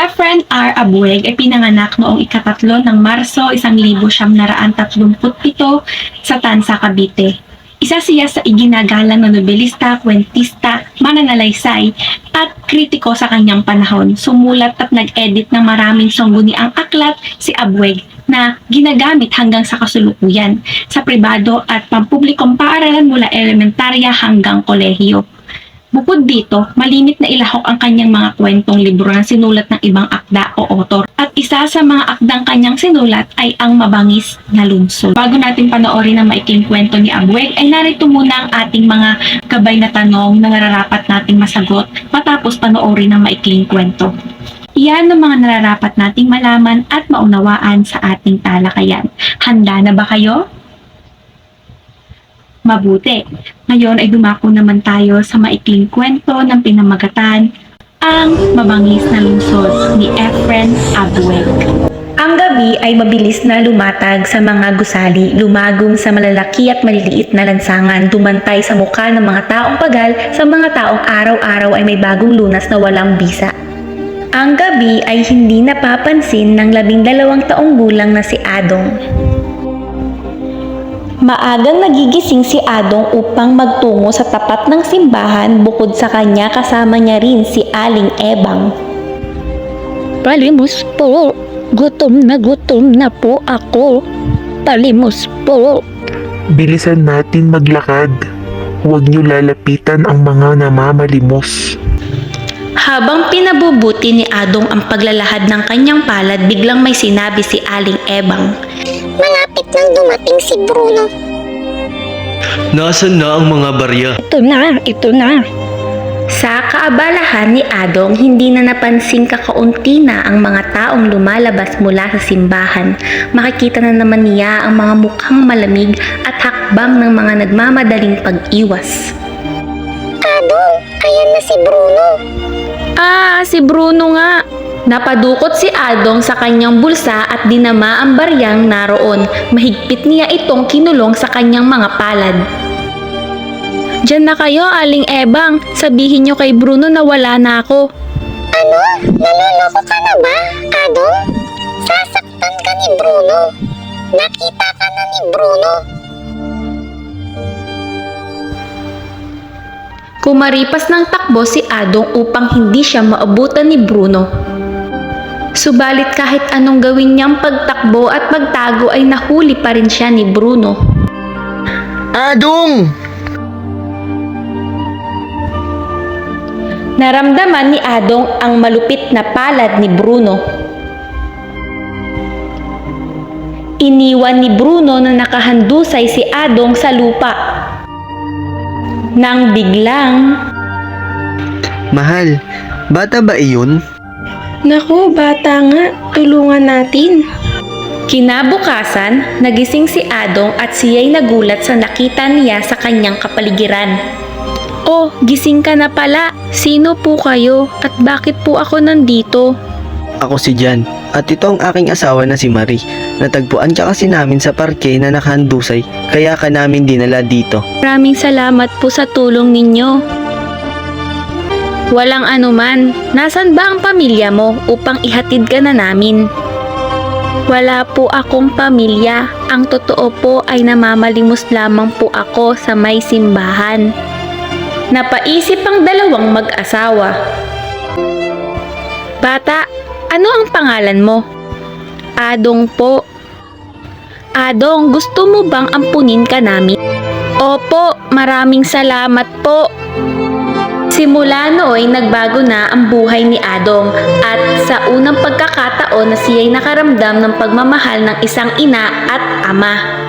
Efren R. Abueg ay pinanganak noong ika-3 ng Marso 1937 sa Tansa, Cavite. Isa siya sa iginagalang na nobelista, kwentista, mananalaysay at kritiko sa kanyang panahon. Sumulat at nag-edit ng maraming sangguniang aklat si Abueg na ginagamit hanggang sa kasulukuyan sa pribado at pampublikong paaralan mula elementarya hanggang kolehiyo. Bukod dito, malimit na ilahok ang kanyang mga kwentong libro na sinulat ng ibang akda o author. At isa sa mga akdang kanyang sinulat ay ang Mabangis na Lungsod. Bago natin panoorin ang maikling kwento ni Abueg, ay narito muna ang ating mga gabay na tanong na nararapat nating masagot matapos panoorin ang maikling kwento. Iyan ang mga nararapat nating malaman at maunawaan sa ating talakayan. Handa na ba kayo? Mabuti. Ngayon ay dumako naman tayo sa maikling kwento ng pinamagatan, Ang Mabangis na Lungsod ni Efren Abueg. Ang gabi ay mabilis na lumatag sa mga gusali, lumagong sa malalaki at maliliit na lansangan, dumantay sa mukha ng mga taong pagal sa mga taong araw-araw ay may bagong lunas na walang bisa. Ang gabi ay hindi napapansin ng 12 taong gulang na si Adong. Maagang nagigising si Adong upang magtungo sa tapat ng simbahan. Bukod sa kanya, kasama niya rin si Aling Ebang. Palimos po, gutom na po ako. Palimos po. Bilisan natin maglakad. Huwag niyo lalapitan ang mga namamalimos. Habang pinabubuti ni Adong ang paglalahad ng kanyang palad, biglang may sinabi si Aling Ebang. Malapit nang dumating si Bruno. Nasaan na ang mga barya? Ito na. Sa kaabalahan ni Adong, hindi na napansing kakaunti na ang mga taong lumalabas mula sa simbahan. Makikita na naman niya ang mga mukhang malamig at hakbang ng mga nagmamadaling pag-iwas. Adong, ayan na si Bruno. Si Bruno nga! Napadukot si Adong sa kanyang bulsa at dinama ang baryang naroon. Mahigpit niya itong kinulong sa kanyang mga palad. Diyan na kayo, Aling Ebang. Sabihin niyo kay Bruno na wala na ako. Ano? Naloloko ka na ba, Adong? Sasaktan ka ni Bruno. Nakita ka na ni Bruno. Kumaripas ng takbo si Adong upang hindi siya maabutan ni Bruno. Subalit kahit anong gawin niyang pagtakbo at magtago ay nahuli pa rin siya ni Bruno. Adong! Naramdaman ni Adong ang malupit na palad ni Bruno. Iniwan ni Bruno na nakahandusay si Adong sa lupa. Nang biglang, Mahal, bata ba iyon? naku, bata nga, tulungan natin. Kinabukasan, nagising si Adong at siya'y nagulat sa nakita niya sa kanyang kapaligiran. Oh, gising ka na pala. Sino po kayo at bakit po ako nandito? Ako si Jan, at ito ang aking asawa na si Marie. Natagpuan ka kasi namin sa parke na nakahandusay, kaya ka namin dinala dito. Maraming salamat po sa tulong ninyo. Walang anuman. Nasaan ba ang pamilya mo upang ihatid ka na namin? Wala po akong pamilya. Ang totoo po ay namamalimos lamang po ako sa may simbahan. Napaisip ang dalawang mag-asawa. Bata, ano ang pangalan mo? Adong po. Adong, gusto mo bang ampunin ka namin? Opo, maraming salamat po. Simula nooy nagbago na ang buhay ni Adong at sa unang pagkakataon na siya'y nakaramdam ng pagmamahal ng isang ina at ama.